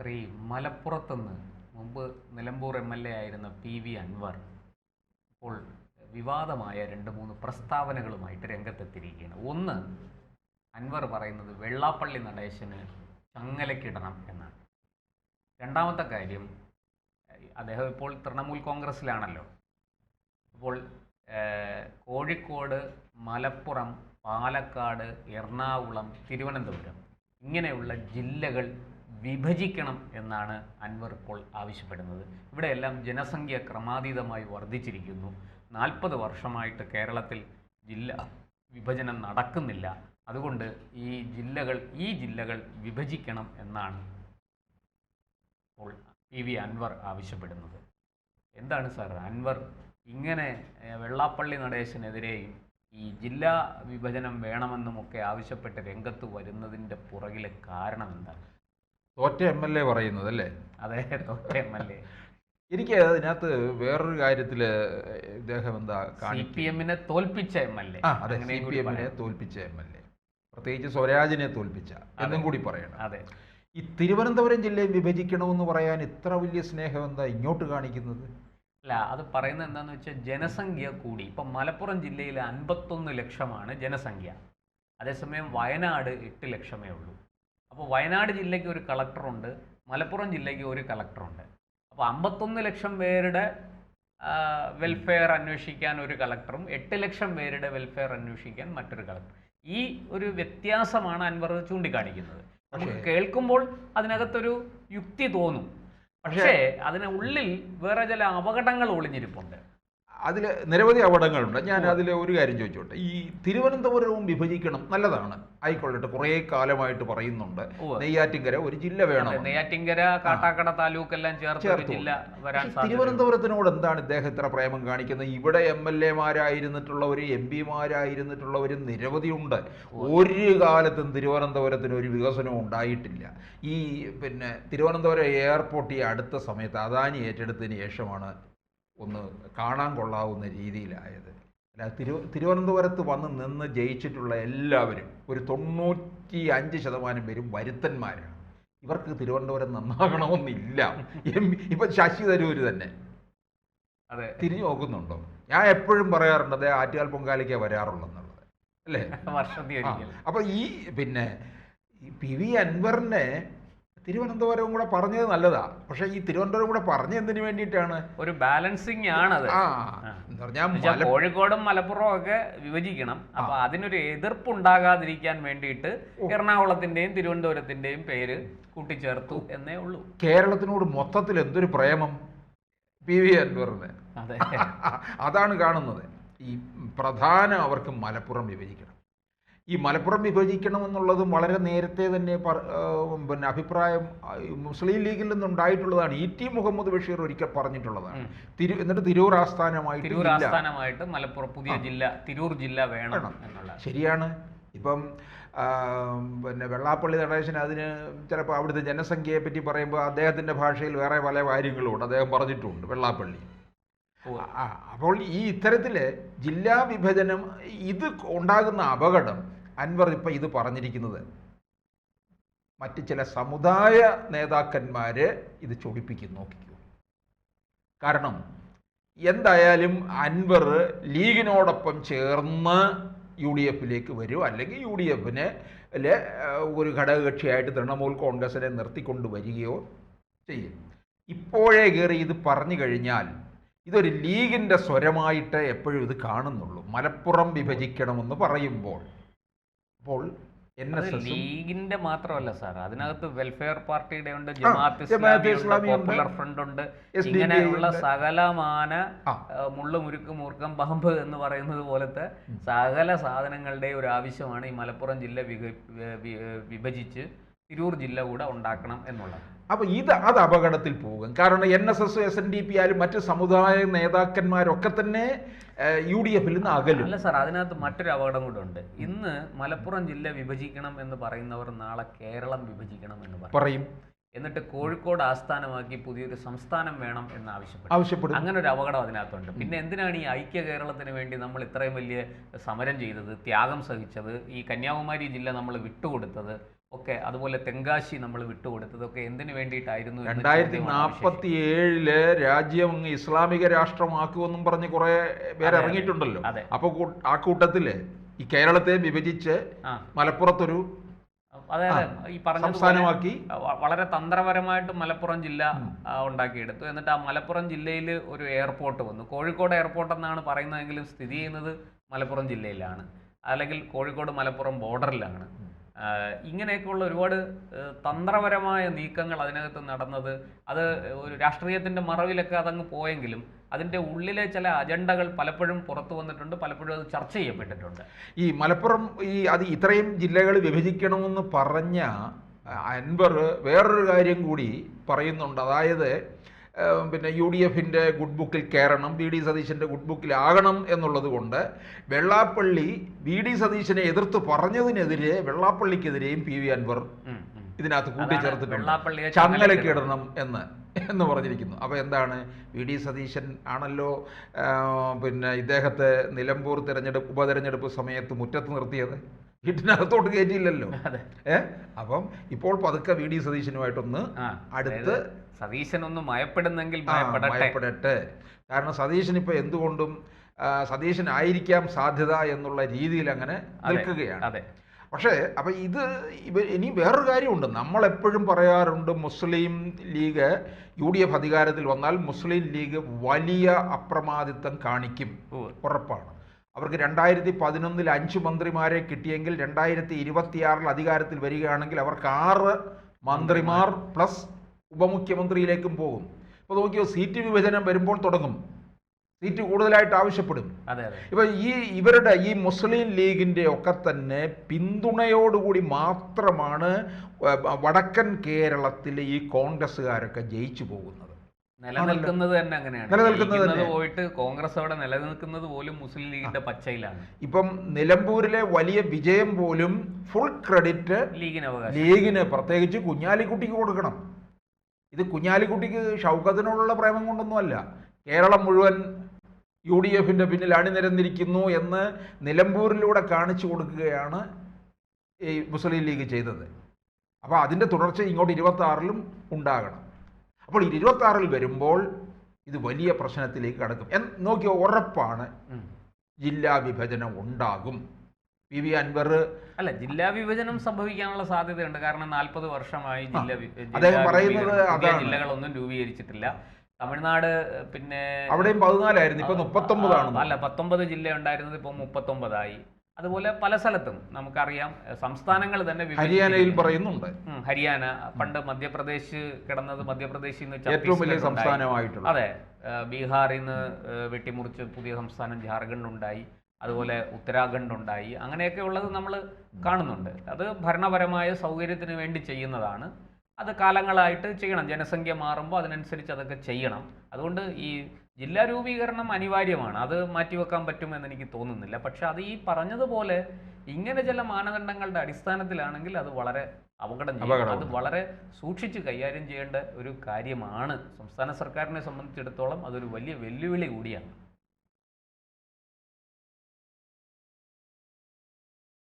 ശ്രീ മലപ്പുറത്തുനിന്ന് മുമ്പ് നിലമ്പൂർ MLA ആയിരുന്ന PV Anwar ഇപ്പോൾ വിവാദമായ 2-3 പ്രസ്താവനകളുമായിട്ട് രംഗത്തെത്തിയിരിക്കുകയാണ്. ഒന്ന്, അൻവർ പറയുന്നത് വെള്ളാപ്പള്ളി നടേശന് ചങ്ങലക്കിടണം എന്നാണ്. രണ്ടാമത്തെ കാര്യം, അദ്ദേഹം ഇപ്പോൾ തൃണമൂൽ കോൺഗ്രസ്സിലാണല്ലോ. അപ്പോൾ കോഴിക്കോട്, മലപ്പുറം, പാലക്കാട്, എറണാകുളം, തിരുവനന്തപുരം ഇങ്ങനെയുള്ള ജില്ലകൾ വിഭജിക്കണം എന്നാണ് അൻവർ ഇപ്പോൾ ആവശ്യപ്പെടുന്നത്. ഇവിടെയെല്ലാം ജനസംഖ്യ ക്രമാതീതമായി വർദ്ധിച്ചിരിക്കുന്നു. 40 വർഷമായിട്ട് കേരളത്തിൽ ജില്ല വിഭജനം നടക്കുന്നില്ല. അതുകൊണ്ട് ഈ ജില്ലകൾ വിഭജിക്കണം എന്നാണ് ഇപ്പോൾ PV അൻവർ ആവശ്യപ്പെടുന്നത്. എന്താണ് സാർ അൻവർ ഇങ്ങനെ വെള്ളാപ്പള്ളി നടേശനെതിരെയും ഈ ജില്ലാ വിഭജനം വേണമെന്നുമൊക്കെ ആവശ്യപ്പെട്ട് രംഗത്ത് വരുന്നതിൻ്റെ പുറകിലെ കാരണം എന്താണ്? തോറ്റ MLA പറയുന്നത് അല്ലേ? അതെ, തോറ്റ MLA. എനിക്ക് അതിനകത്ത് വേറൊരു കാര്യത്തിൽ ഇദ്ദേഹം എന്താ CPM തോൽപ്പിച്ച MLA. അതെ, CPM തോൽപ്പിച്ച MLA, പ്രത്യേകിച്ച് സ്വരാജിനെ തോൽപ്പിച്ച എന്നും കൂടി പറയണം. അതെ, ഈ തിരുവനന്തപുരം ജില്ലയെ വിഭജിക്കണമെന്ന് പറയാൻ ഇത്ര വലിയ സ്നേഹം എന്താ ഇങ്ങോട്ട് കാണിക്കുന്നത്? അല്ല, അത് പറയുന്നത് എന്താണെന്ന് വെച്ചാൽ ജനസംഖ്യ കൂടി. ഇപ്പം മലപ്പുറം ജില്ലയിൽ 51 ലക്ഷമാണ് ജനസംഖ്യ. അതേസമയം വയനാട് 8 ലക്ഷമേ ഉള്ളൂ. അപ്പോൾ വയനാട് ജില്ലയ്ക്ക് ഒരു കളക്ടറുണ്ട്, മലപ്പുറം ജില്ലയ്ക്ക് ഒരു കളക്ടറുണ്ട്. അപ്പോൾ 51 ലക്ഷം പേരുടെ വെൽഫെയർ അന്വേഷിക്കാൻ ഒരു കളക്ടറും 8 ലക്ഷം പേരുടെ വെൽഫെയർ അന്വേഷിക്കാൻ മറ്റൊരു കളക്ടർ. ഈ ഒരു വ്യത്യാസമാണ് അൻവർ ചൂണ്ടിക്കാണിക്കുന്നത്. നമുക്ക് കേൾക്കുമ്പോൾ അതിനകത്തൊരു യുക്തി തോന്നും, പക്ഷേ അതിനുള്ളിൽ വേറെ ചില അപകടങ്ങൾ ഒളിഞ്ഞിരിപ്പുണ്ട്. അതിൽ നിരവധി അപകടങ്ങളുണ്ട്. ഞാൻ അതിൽ ഒരു കാര്യം ചോദിച്ചോട്ടെ. ഈ തിരുവനന്തപുരവും വിഭജിക്കണം, നല്ലതാണ്, ആയിക്കൊള്ളട്ടെ. കുറേ കാലമായിട്ട് പറയുന്നുണ്ട് നെയ്യാറ്റിൻകര ഒരു ജില്ല വേണം. നെയ്യാറ്റിൻകര, കാട്ടാക്കട താലൂക്ക് എല്ലാം ചേർത്ത് ജില്ല വരാൻ. തിരുവനന്തപുരത്തിനോട് എന്താണ് ഇദ്ദേഹം ഇത്ര പ്രേമം കാണിക്കുന്നത്? ഇവിടെ MLA മാരായിരുന്നിട്ടുള്ളവർ, MP മാരായിരുന്നിട്ടുള്ളവരും നിരവധിയുണ്ട്. ഒരു കാലത്തും തിരുവനന്തപുരത്തിന് ഒരു വികസനവും ഉണ്ടായിട്ടില്ല. ഈ തിരുവനന്തപുരം എയർപോർട്ട് ഈ അടുത്ത സമയത്ത് അദാനി ഏറ്റെടുത്തതിന് ശേഷമാണ് ഒന്ന് കാണാൻ കൊള്ളാവുന്ന രീതിയിലായത്. അല്ല, തിരുവനന്തപുരത്ത് വന്ന് നിന്ന് ജയിച്ചിട്ടുള്ള എല്ലാവരും ഒരു 95% പേരും വരുത്തന്മാരാണ്. ഇവർക്ക് തിരുവനന്തപുരം നന്നാകണമെന്നില്ല. ഇപ്പം ശശി തരൂര് തന്നെ അതെ തിരിഞ്ഞു നോക്കുന്നുണ്ടോ? ഞാൻ എപ്പോഴും പറയാറുണ്ട് അദ്ദേഹം ആറ്റുകാൽ പൊങ്കാലയ്ക്ക് വരാറുള്ളെന്നുള്ളത്, അല്ലേ? അപ്പം ഈ PV അൻവറിനെ തിരുവനന്തപുരവും കൂടെ പറഞ്ഞത് നല്ലതാ. പക്ഷെ ഈ തിരുവനന്തപുരം കൂടെ പറഞ്ഞ എന്തിനു വേണ്ടിയിട്ടാണ്? ഒരു ബാലൻസിങ് ആണത്. കോഴിക്കോടും മലപ്പുറവും ഒക്കെ വിഭജിക്കണം. അപ്പൊ അതിനൊരു എതിർപ്പുണ്ടാകാതിരിക്കാൻ വേണ്ടിയിട്ട് എറണാകുളത്തിന്റെയും തിരുവനന്തപുരത്തിന്റെയും പേര് കൂട്ടിച്ചേർത്തു എന്നേ ഉള്ളൂ. കേരളത്തിനോട് മൊത്തത്തിൽ എന്തൊരു പ്രേമം PV അൻവറിന്. അതാണ് കാണുന്നത്. ഈ പ്രധാനം അവർക്ക് മലപ്പുറം വിഭജിക്കണം. ഈ മലപ്പുറം വിഭജിക്കണമെന്നുള്ളതും വളരെ നേരത്തെ തന്നെ അഭിപ്രായം മുസ്ലിം ലീഗിൽ നിന്നുണ്ടായിട്ടുള്ളതാണ്. ET മുഹമ്മദ് ബഷീർ ഒരിക്കൽ പറഞ്ഞിട്ടുള്ളതാണ്. എന്നിട്ട് തിരൂർ ആസ്ഥാനമായിട്ട് മലപ്പുറം പുതിയ ജില്ല, തിരൂർ ജില്ല വേണം എന്നുള്ള. ശരിയാണ്. ഇപ്പം വെള്ളാപ്പള്ളി നടേശൻ അതിന് ചിലപ്പോൾ അവിടുത്തെ ജനസംഖ്യയെ പറ്റി പറയുമ്പോൾ അദ്ദേഹത്തിൻ്റെ ഭാഷയിൽ വേറെ പല കാര്യങ്ങളുണ്ട്, അദ്ദേഹം പറഞ്ഞിട്ടുണ്ട് വെള്ളാപ്പള്ളി. അപ്പോൾ ഈ ഇത്തരത്തിൽ ജില്ലാ വിഭജനം ഇത് ഉണ്ടാകുന്ന അപകടം അൻവർ ഇപ്പം ഇത് പറഞ്ഞിരിക്കുന്നത് മറ്റ് ചില സമുദായ നേതാക്കന്മാരെ ഇത് ചൊടിപ്പിക്കും. നോക്കിക്കോ. കാരണം എന്തായാലും അൻവർ ലീഗിനോടൊപ്പം ചേർന്ന് UDFിലേക്ക് വരും, അല്ലെങ്കിൽ UDFിനെ ഒരു ഘടകകക്ഷിയായിട്ട് തൃണമൂൽ കോൺഗ്രസിനെ നിർത്തിക്കൊണ്ട് വരികയോ ചെയ്യും. ഇപ്പോഴേ കയറി ഇത് പറഞ്ഞു കഴിഞ്ഞാൽ ഇതൊരു ലീഗിൻ്റെ സ്വരമായിട്ട് എപ്പോഴും ഇത് കാണുന്നുള്ളൂ. മലപ്പുറം വിഭജിക്കണമെന്ന് പറയുമ്പോൾ അപ്പോൾ ലീഗിന്റെ മാത്രമല്ല സാർ, അതിനകത്ത് വെൽഫെയർ പാർട്ടിയുടെ ഉണ്ട്, ജമാഅത്ത് ഇസ്ലാമി, പോപ്പുലർ ഫ്രണ്ട് ഉണ്ട്. ഇങ്ങനെയുള്ള സകലമാന മുള്ളു മുരുക്ക് മൂർക്കം പാമ്പ് എന്ന് പറയുന്നത് പോലത്തെ സകല സാധനങ്ങളുടെ ഒരു ആവശ്യമാണ് ഈ മലപ്പുറം ജില്ല വിഭജിച്ച് തിരൂർ ജില്ല കൂടെ ഉണ്ടാക്കണം എന്നുള്ളത്. അപ്പോൾ അത് അപകടത്തിൽ പോകും. കാരണം NSS, SNDP ആയാലും മറ്റ് സമുദായ നേതാക്കന്മാരൊക്കെ തന്നെ UDFിൽ നിന്ന് അകലും. അല്ല സാർ, അതിനകത്ത് മറ്റൊരു അപകടം കൂടെ ഉണ്ട്. ഇന്ന് മലപ്പുറം ജില്ല വിഭജിക്കണം എന്ന് പറയുന്നവർ നാളെ കേരളം വിഭജിക്കണം എന്ന് പറയും. എന്നിട്ട് കോഴിക്കോട് ആസ്ഥാനമാക്കി പുതിയൊരു സംസ്ഥാനം വേണം എന്ന് ആവശ്യപ്പെടും. അങ്ങനെ ഒരു അപകടം അതിനകത്തുണ്ട്. പിന്നെ എന്തിനാണ് ഈ ഐക്യ കേരളത്തിന് വേണ്ടി നമ്മൾ ഇത്രയും വലിയ സമരം ചെയ്തത്, ത്യാഗം സഹിച്ചത്, ഈ കന്യാകുമാരി ജില്ല നമ്മൾ വിട്ടുകൊടുത്തത്? ഒക്കെ അതുപോലെ തെങ്കാശി നമ്മൾ വിട്ടുകൊടുത്തതൊക്കെ എന്തിനു വേണ്ടിയിട്ടായിരുന്നു എന്ന് 2047 രാജ്യം ഇസ്ലാമിക രാഷ്ട്രമാക്കുമെന്നും പറഞ്ഞ് കുറെ പേര് ഇറങ്ങിയിട്ടുണ്ടല്ലോ. അതെ. അപ്പൊ ആ കൂട്ടത്തില് ഈ കേരളത്തെ വിഭജിച്ച് മലപ്പുറത്തൊരു അതെ ഈ സംസ്ഥാനമാക്കി വളരെ തന്ത്രപരമായിട്ട് മലപ്പുറം ജില്ല ഉണ്ടാക്കിയെടുത്തു. എന്നിട്ട് ആ മലപ്പുറം ജില്ലയിൽ ഒരു എയർപോർട്ട് വന്നു. കോഴിക്കോട് എയർപോർട്ട് എന്നാണ് പറയുന്നതെങ്കിലും സ്ഥിതി ചെയ്യുന്നത് മലപ്പുറം ജില്ലയിലാണ്, അല്ലെങ്കിൽ കോഴിക്കോട് മലപ്പുറം ബോർഡറിലാണ്. ഇങ്ങനെയൊക്കെയുള്ള ഒരുപാട് തന്ത്രപരമായ നീക്കങ്ങൾ അതിനകത്ത് നടന്നത്, അത് ഒരു രാഷ്ട്രീയത്തിൻ്റെ മറവിലൊക്കെ അതങ്ങ് പോയെങ്കിലും അതിൻ്റെ ഉള്ളിലെ ചില അജണ്ടകൾ പലപ്പോഴും പുറത്തു വന്നിട്ടുണ്ട്, പലപ്പോഴും അത് ചർച്ച ചെയ്യപ്പെട്ടിട്ടുണ്ട്. ഈ മലപ്പുറം അത് ഇത്രയും ജില്ലകൾ വിഭജിക്കണമെന്ന് പറഞ്ഞ അൻവർ വേറൊരു കാര്യം കൂടി പറയുന്നുണ്ട്. അതായത് പിന്നെ UDFൻ്റെ ഗുഡ് ബുക്കിൽ കയറണം, VD സതീശൻ്റെ ഗുഡ് ബുക്കിലാകണം എന്നുള്ളത് കൊണ്ട് വെള്ളാപ്പള്ളി VD സതീശനെ എതിർത്ത് പറഞ്ഞതിനെതിരെ വെള്ളാപ്പള്ളിക്കെതിരെയും PV അൻവർ ഇതിനകത്ത് കൂട്ടിച്ചേർത്തിട്ടുണ്ട്. ചങ്ങലക്കിടണം എന്ന് പറഞ്ഞിരിക്കുന്നു. അപ്പോൾ എന്താണ്, VD സതീശൻ ആണല്ലോ പിന്നെ ഇദ്ദേഹത്തെ നിലമ്പൂർ ഉപതെരഞ്ഞെടുപ്പ് സമയത്ത് മുറ്റത്ത് നിർത്തിയത്, വീട്ടിനകത്തോട്ട് കയറ്റിയില്ലല്ലോ. അപ്പം ഇപ്പോൾ പതുക്കെ VD സതീശനുമായിട്ടൊന്ന് അടുത്ത് സതീശനൊന്ന് മയപ്പെടുന്നെങ്കിൽ മയപ്പെടട്ടെ. കാരണം സതീശൻ ഇപ്പൊ എന്തുകൊണ്ടും സതീശനായിരിക്കാം സാധ്യത എന്നുള്ള രീതിയിൽ അങ്ങനെ നിൽക്കുകയാണ്. പക്ഷേ അപ്പം ഇനി വേറൊരു കാര്യമുണ്ട്. നമ്മളെപ്പോഴും പറയാറുണ്ട്, മുസ്ലിം ലീഗ് UDF അധികാരത്തിൽ വന്നാൽ മുസ്ലിം ലീഗ് വലിയ അപ്രമാദിത്വം കാണിക്കും, ഉറപ്പാണ്. അവർക്ക് 2011 5 മന്ത്രിമാരെ കിട്ടിയെങ്കിൽ 2026 അധികാരത്തിൽ വരികയാണെങ്കിൽ അവർക്ക് 6 മന്ത്രിമാർ പ്ലസ് ഉപമുഖ്യമന്ത്രിയിലേക്കും പോകും. ഇപ്പോൾ നോക്കിയോ, സീറ്റ് വിഭജനം വരുമ്പോൾ തുടങ്ങും, സീറ്റ് കൂടുതലായിട്ട് ആവശ്യപ്പെടും. ഇപ്പൊ ഇവരുടെ ഈ മുസ്ലിം ലീഗിന്റെ ഒക്കെ തന്നെ പിന്തുണയോടുകൂടി മാത്രമാണ് വടക്കൻ കേരളത്തിലെ ഈ കോൺഗ്രസ്സുകാരൊക്കെ ജയിച്ചു പോകുന്നത്. നിലനിൽക്കുന്നത് തന്നെ അങ്ങനെയാണ്. പോയിട്ട് കോൺഗ്രസ് അവിടെ നിലനിൽക്കുന്നത് പോലും മുസ്ലിം ലീഗിന്റെ പച്ചയിലാണ്. ഇപ്പം നിലമ്പൂരിലെ വലിയ വിജയം പോലും ഫുൾ ക്രെഡിറ്റ് ലീഗിന്, പ്രത്യേകിച്ച് കുഞ്ഞാലിക്കുട്ടിക്ക് കൊടുക്കണം. ഇത് കുഞ്ഞാലിക്കുട്ടിക്ക് ഷൗക്കത്തിനോടുള്ള പ്രേമം കൊണ്ടൊന്നുമല്ല, കേരളം മുഴുവൻ UDFൻ്റെ പിന്നിൽ അണിനിരന്നിരിക്കുന്നു എന്ന് നിലമ്പൂരിലൂടെ കാണിച്ചു കൊടുക്കുകയാണ് ഈ മുസ്ലിം ലീഗ് ചെയ്തത്. അപ്പോൾ അതിൻ്റെ തുടർച്ച ഇങ്ങോട്ട് 26-ലും ഉണ്ടാകണം. അപ്പോൾ 26-ൽ വരുമ്പോൾ ഇത് വലിയ പ്രശ്നത്തിലേക്ക് കടക്കും. നോക്കിയോ, ഉറപ്പാണ് ജില്ലാ വിഭജനം ഉണ്ടാകും. PV അൻവർ അല്ല, ജില്ലാ വിഭജനം സംഭവിക്കാനുള്ള സാധ്യതയുണ്ട്. കാരണം 40 വർഷമായി ജില്ലകളൊന്നും രൂപീകരിച്ചിട്ടില്ല. തമിഴ്നാട് പിന്നെ അവിടെയും 14 ഇപ്പൊ 39 അല്ല 19 ജില്ല ഉണ്ടായിരുന്നത് ഇപ്പോൾ 39 അതുപോലെ പല സ്ഥലത്തും നമുക്കറിയാം സംസ്ഥാനങ്ങൾ തന്നെ ഹരിയാനയിൽ പറയുന്നുണ്ട്. ഹരിയാന പണ്ട് മധ്യപ്രദേശ് കിടന്നത് മധ്യപ്രദേശിൽ നിന്ന് ഏറ്റവും വലിയ സംസ്ഥാനമായിട്ടുള്ള, അതെ, ബീഹാറിൽ നിന്ന് വെട്ടിമുറിച്ച് പുതിയ സംസ്ഥാനം ജാർഖണ്ഡ് ഉണ്ടായി, അതുപോലെ ഉത്തരാഖണ്ഡ് ഉണ്ടായി. അങ്ങനെയൊക്കെ ഉള്ളത് നമ്മൾ കാണുന്നുണ്ട്. അത് ഭരണപരമായ സൗകര്യത്തിന് വേണ്ടി ചെയ്യുന്നതാണ്. അത് കാലങ്ങളായിട്ട് ചെയ്യണം. ജനസംഖ്യ മാറുമ്പോൾ അതിനനുസരിച്ച് അതൊക്കെ ചെയ്യണം. അതുകൊണ്ട് ഈ ജില്ലാ രൂപീകരണം അനിവാര്യമാണ്. അത് മാറ്റിവെക്കാൻ പറ്റുമെന്ന് എനിക്ക് തോന്നുന്നില്ല. പക്ഷെ അത് ഈ പറഞ്ഞതുപോലെ ഇങ്ങനെ ചില മാനദണ്ഡങ്ങളുടെ അടിസ്ഥാനത്തിലാണെങ്കിൽ അത് വളരെ അപകടം ചെയ്യും. അത് വളരെ സൂക്ഷിച്ച് കൈകാര്യം ചെയ്യേണ്ട ഒരു കാര്യമാണ്. സംസ്ഥാന സർക്കാരിനെ സംബന്ധിച്ചിടത്തോളം അതൊരു വലിയ വെല്ലുവിളി കൂടിയാണ്.